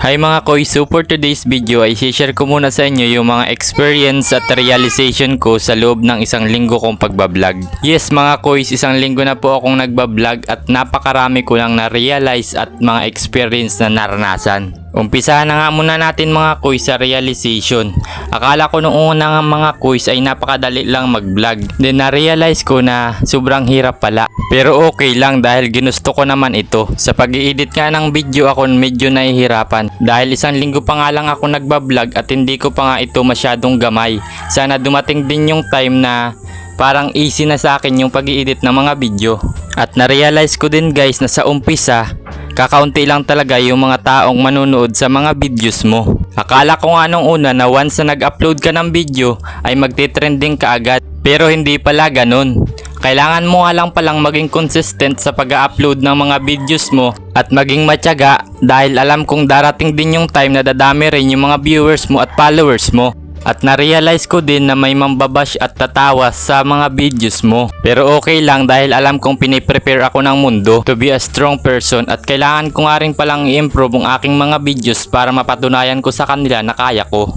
Hi mga koy, so for today's video ay share ko muna sa inyo yung mga experience at realization ko sa loob ng isang linggo kong pagbablog. Yes mga koy, isang linggo na po akong nagbablog at napakarami ko lang na-realize at mga experience na naranasan. Umpisahan na nga muna natin mga koy sa realization. Akala ko noong una nga mga koys ay napakadali lang mag-vlog. Then na-realize ko na sobrang hirap pala. Pero okay lang dahil ginusto ko naman ito. Sa pag-i-edit nga ng video ako medyo nahihirapan. Dahil isang linggo pa nga lang ako nagbablog at hindi ko pa nga ito masyadong gamay. Sana dumating din yung time na parang easy na sa akin yung pag-i-edit ng mga video. At na-realize ko din guys na sa umpisa, kakaunti lang talaga yung mga taong manunood sa mga videos mo. Akala ko nga nung una na once na nag-upload ka ng video ay magte-trending ka agad. Pero hindi pala ganun. Kailangan mo nga lang palang maging consistent sa pag-upload ng mga videos mo at maging matyaga dahil alam kong darating din yung time na dadami rin yung mga viewers mo at followers mo. At na-realize ko din na may mambabash at tatawa sa mga videos mo. Pero okay lang dahil alam kong piniprepare ako ng mundo to be a strong person at kailangan ko nga rin palang i-improve ang aking mga videos para mapatunayan ko sa kanila na kaya ko.